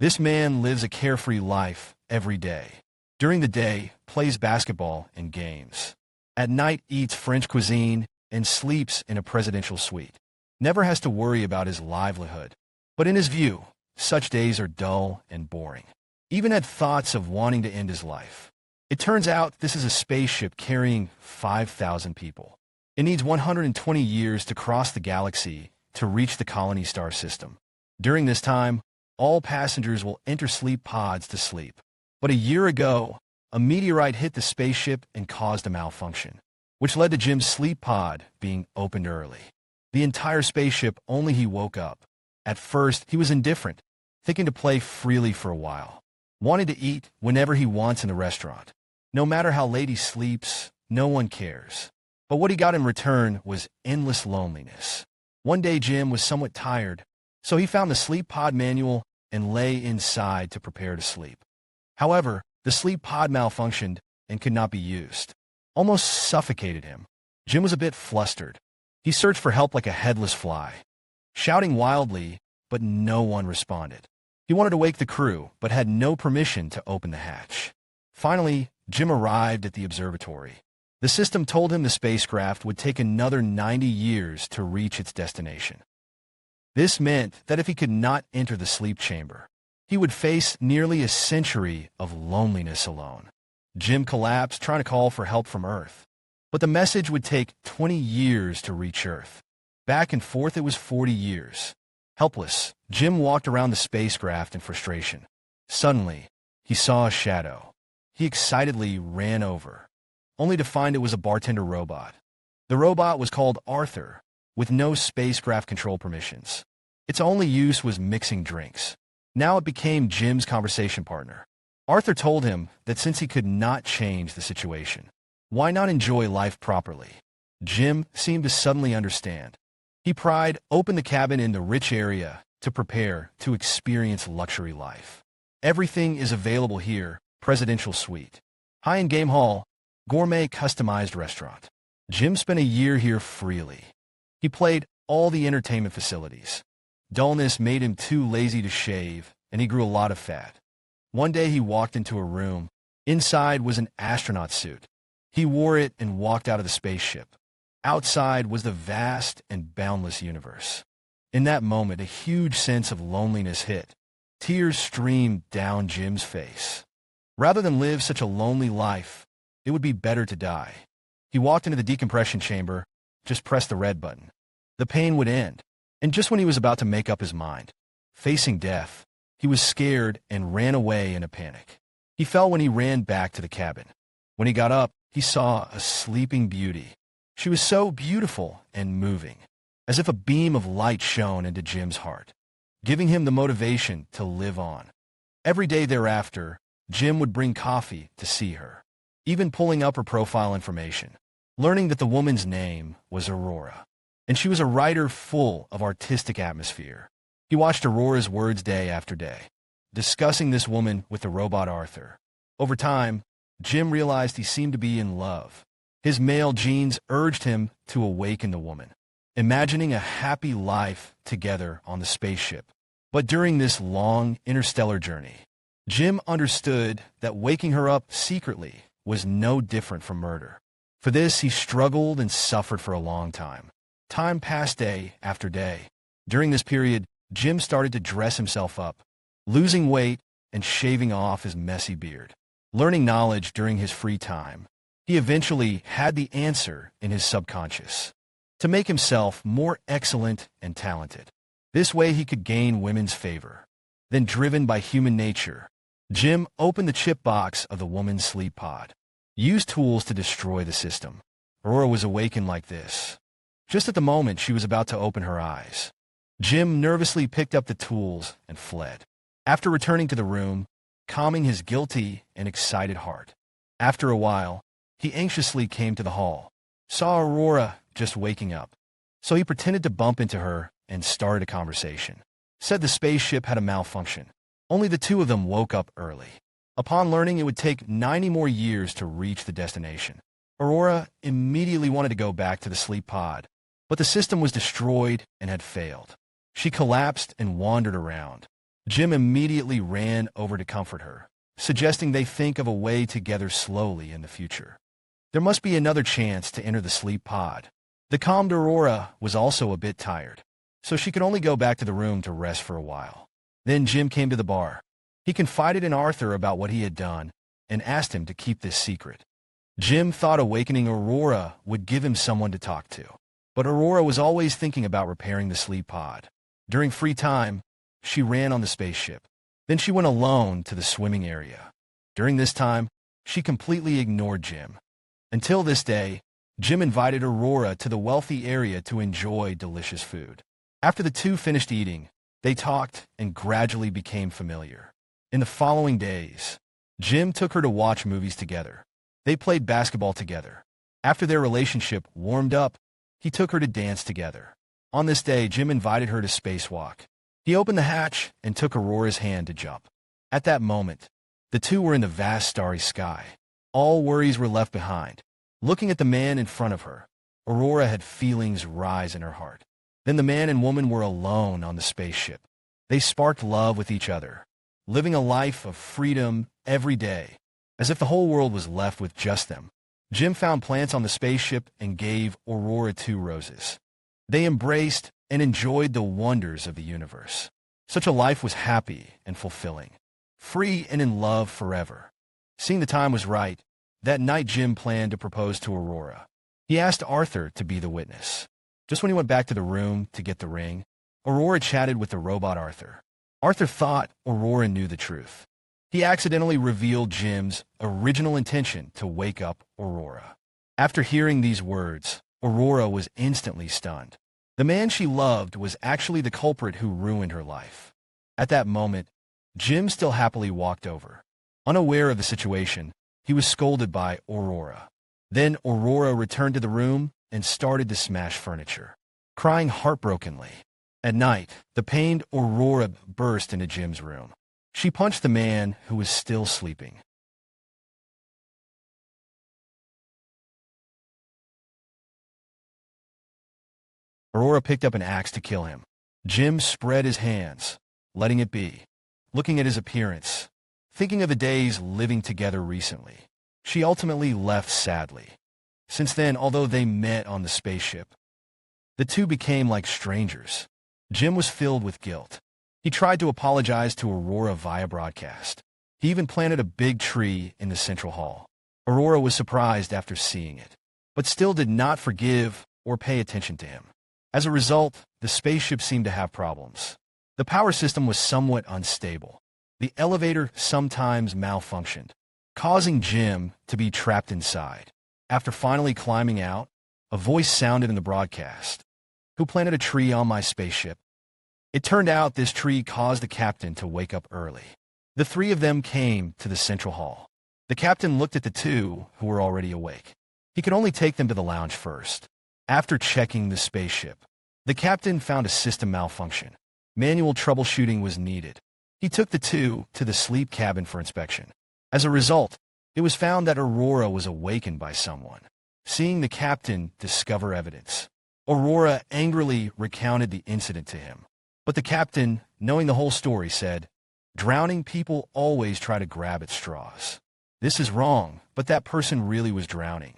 This man lives a carefree life every day. During the day, plays basketball and games. At night, eats French cuisine and sleeps in a presidential suite. Never has to worry about his livelihood. But in his view, such days are dull and boring. Even had thoughts of wanting to end his life. It turns out this is a spaceship carrying 5,000 people. It needs 120 years to cross the galaxy to reach the colony star system. During this time, all passengers will enter sleep pods to sleep. But a year ago, a meteorite hit the spaceship and caused a malfunction, which led to Jim's sleep pod being opened early. The entire spaceship only he woke up. At first, he was indifferent, thinking to play freely for a while, wanting to eat whenever he wants in the restaurant. No matter how late he sleeps, no one cares. But what he got in return was endless loneliness. One day Jim was somewhat tired, so he found the sleep pod manual and lay inside to prepare to sleep. However, the sleep pod malfunctioned and could not be used. Almost suffocated him. Jim was a bit flustered. He searched for help like a headless fly, shouting wildly, but no one responded. He wanted to wake the crew, but had no permission to open the hatch. Finally, Jim arrived at the observatory. The system told him the spacecraft would take another 90 years to reach its destination. This meant that if he could not enter the sleep chamber, he would face nearly a century of loneliness alone. Jim collapsed trying to call for help from Earth. But the message would take 20 years to reach Earth. Back and forth it was 40 years. Helpless, Jim walked around the spacecraft in frustration. Suddenly, he saw a shadow. He excitedly ran over, only to find it was a bartender robot. The robot was called Arthur, with no spacecraft control permissions. Its only use was mixing drinks. Now it became Jim's conversation partner. Arthur told him that since he could not change the situation, why not enjoy life properly? Jim seemed to suddenly understand. He pried open the cabin in the rich area to prepare to experience luxury life. Everything is available here, presidential suite, high-end game hall, gourmet customized restaurant. Jim spent a year here freely. He played all the entertainment facilities. Dullness made him too lazy to shave, and he grew a lot of fat. One day he walked into a room. Inside was an astronaut suit. He wore it and walked out of the spaceship. Outside was the vast and boundless universe. In that moment, a huge sense of loneliness hit. Tears streamed down Jim's face. Rather than live such a lonely life, it would be better to die. He walked into the decompression chamber, just pressed the red button. The pain would end. And just when he was about to make up his mind, facing death, he was scared and ran away in a panic. He fell when he ran back to the cabin. When he got up, he saw a sleeping beauty. She was so beautiful and moving, as if a beam of light shone into Jim's heart, giving him the motivation to live on. Every day thereafter, Jim would bring coffee to see her, even pulling up her profile information, learning that the woman's name was Aurora, and she was a writer full of artistic atmosphere. He watched Aurora's words day after day, discussing this woman with the robot Arthur. Over time, Jim realized he seemed to be in love. His male genes urged him to awaken the woman, imagining a happy life together on the spaceship. But during this long interstellar journey, Jim understood that waking her up secretly was no different from murder. For this, he struggled and suffered for a long time. Time passed day after day. During this period, Jim started to dress himself up, losing weight and shaving off his messy beard. Learning knowledge during his free time, he eventually had the answer in his subconscious to make himself more excellent and talented. This way he could gain women's favor. Then, driven by human nature, Jim opened the chip box of the woman's sleep pod, used tools to destroy the system. Aurora was awakened like this. Just at the moment she was about to open her eyes, Jim nervously picked up the tools and fled. After returning to the room, calming his guilty and excited heart. After a while, he anxiously came to the hall, saw Aurora just waking up. So he pretended to bump into her and started a conversation. Said the spaceship had a malfunction. Only the two of them woke up early. Upon learning it would take 90 more years to reach the destination, Aurora immediately wanted to go back to the sleep pod, but the system was destroyed and had failed. She collapsed and wandered around, Jim immediately ran over to comfort her, suggesting they think of a way together slowly in the future. There must be another chance to enter the sleep pod. The calmed Aurora was also a bit tired, so she could only go back to the room to rest for a while. Then Jim came to the bar. He confided in Arthur about what he had done and asked him to keep this secret. Jim thought awakening Aurora would give him someone to talk to, but Aurora was always thinking about repairing the sleep pod. During free time, she ran on the spaceship. Then she went alone to the swimming area. During this time, she completely ignored Jim. Until this day, Jim invited Aurora to the wealthy area to enjoy delicious food. After the two finished eating, they talked and gradually became familiar. In the following days, Jim took her to watch movies together. They played basketball together. After their relationship warmed up, he took her to dance together. On this day, Jim invited her to spacewalk. He opened the hatch and took Aurora's hand to jump. At that moment, the two were in the vast starry sky. All worries were left behind. Looking at the man in front of her, Aurora had feelings rise in her heart. Then the man and woman were alone on the spaceship. They sparked love with each other, living a life of freedom every day, as if the whole world was left with just them. Jim found plants on the spaceship and gave Aurora 2 roses. They embraced and enjoyed the wonders of the universe. Such a life was happy and fulfilling, free and in love forever. Seeing the time was right, that night Jim planned to propose to Aurora. He asked Arthur to be the witness. Just when he went back to the room to get the ring, Aurora chatted with the robot Arthur. Arthur thought Aurora knew the truth. He accidentally revealed Jim's original intention to wake up Aurora. After hearing these words, Aurora was instantly stunned. The man she loved was actually the culprit who ruined her life. At that moment, Jim still happily walked over. Unaware of the situation, he was scolded by Aurora. Then Aurora returned to the room and started to smash furniture, crying heartbrokenly. At night, the pained Aurora burst into Jim's room. She punched the man who was still sleeping. Aurora picked up an axe to kill him. Jim spread his hands, letting it be. Looking at his appearance, thinking of the days living together recently, she ultimately left sadly. Since then, although they met on the spaceship, the two became like strangers. Jim was filled with guilt. He tried to apologize to Aurora via broadcast. He even planted a big tree in the central hall. Aurora was surprised after seeing it, but still did not forgive or pay attention to him. As a result, the spaceship seemed to have problems. The power system was somewhat unstable. The elevator sometimes malfunctioned, causing Jim to be trapped inside. After finally climbing out, a voice sounded in the broadcast. "Who planted a tree on my spaceship?" It turned out this tree caused the captain to wake up early. The three of them came to the central hall. The captain looked at the two who were already awake. He could only take them to the lounge first. After checking the spaceship, the captain found a system malfunction. Manual troubleshooting was needed. He took the two to the sleep cabin for inspection. As a result, it was found that Aurora was awakened by someone. Seeing the captain discover evidence, Aurora angrily recounted the incident to him. But the captain, knowing the whole story, said, "Drowning people always try to grab at straws. This is wrong, but that person really was drowning."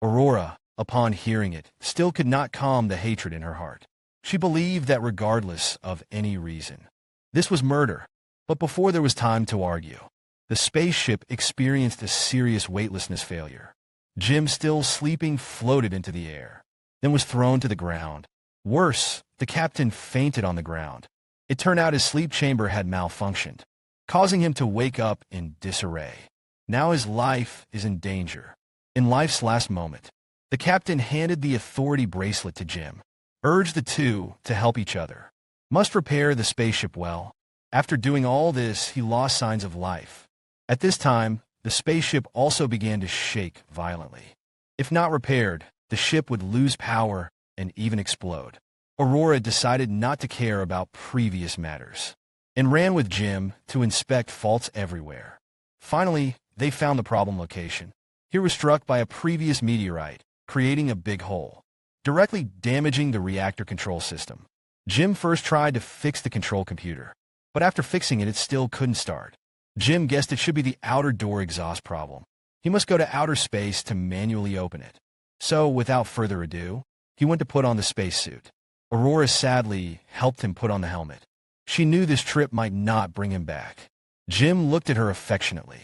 Aurora, upon hearing it, still could not calm the hatred in her heart. She believed that regardless of any reason, this was murder. But before there was time to argue, the spaceship experienced a serious weightlessness failure. Jim, still sleeping, floated into the air, then was thrown to the ground. Worse, the captain fainted on the ground. It turned out his sleep chamber had malfunctioned, causing him to wake up in disarray. Now his life is in danger. In life's last moment, the captain handed the authority bracelet to Jim, urged the two to help each other. Must repair the spaceship well. After doing all this, he lost signs of life. At this time, the spaceship also began to shake violently. If not repaired, the ship would lose power and even explode. Aurora decided not to care about previous matters and ran with Jim to inspect faults everywhere. Finally, they found the problem location. It was struck by a previous meteorite, creating a big hole, directly damaging the reactor control system. Jim first tried to fix the control computer, but after fixing it, it still couldn't start. Jim guessed it should be the outer door exhaust problem. He must go to outer space to manually open it. So, without further ado, he went to put on the spacesuit. Aurora sadly helped him put on the helmet. She knew this trip might not bring him back. Jim looked at her affectionately.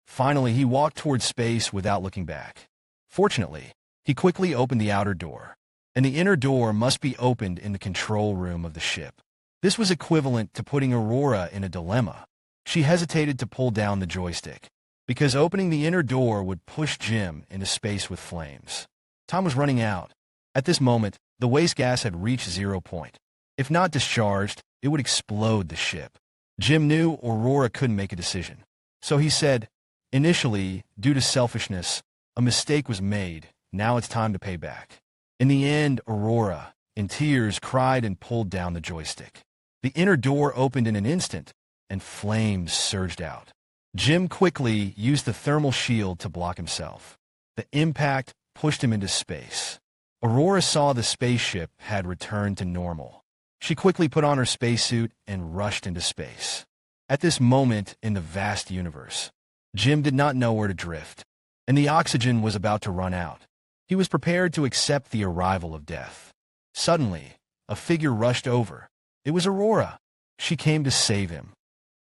Finally, he walked toward space without looking back. Fortunately, he quickly opened the outer door, and the inner door must be opened in the control room of the ship. This was equivalent to putting Aurora in a dilemma. She hesitated to pull down the joystick, because opening the inner door would push Jim into space with flames. Time was running out. At this moment, the waste gas had reached 0 point. If not discharged, it would explode the ship. Jim knew Aurora couldn't make a decision. So he said, initially, due to selfishness, a mistake was made. Now it's time to pay back. In the end, Aurora, in tears, cried and pulled down the joystick. The inner door opened in an instant, and flames surged out. Jim quickly used the thermal shield to block himself. The impact pushed him into space. Aurora saw the spaceship had returned to normal. She quickly put on her spacesuit and rushed into space. At this moment in the vast universe, Jim did not know where to drift, and the oxygen was about to run out. He was prepared to accept the arrival of death. Suddenly, a figure rushed over. It was Aurora. She came to save him.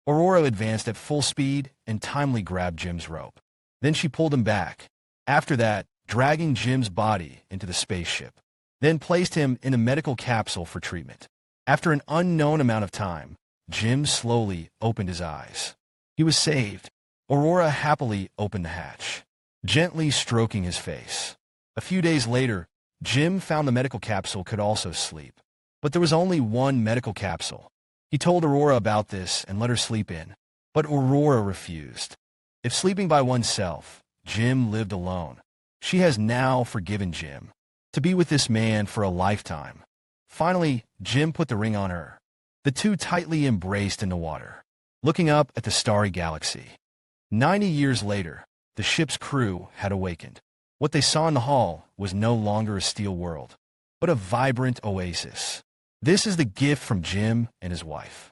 Aurora advanced at full speed and timely grabbed Jim's rope. Then she pulled him back. After that, dragging Jim's body into the spaceship, then placed him in a medical capsule for treatment. After an unknown amount of time, Jim slowly opened his eyes. He was saved. Aurora happily opened the hatch, gently stroking his face. A few days later, Jim found the medical capsule could also sleep. But there was only one medical capsule. He told Aurora about this and let her sleep in. But Aurora refused. If sleeping by oneself, Jim lived alone. She has now forgiven Jim to be with this man for a lifetime. Finally, Jim put the ring on her. The two tightly embraced in the water, looking up at the starry galaxy. 90 years later, the ship's crew had awakened. What they saw in the hall was no longer a steel world, but a vibrant oasis. This is the gift from Jim and his wife.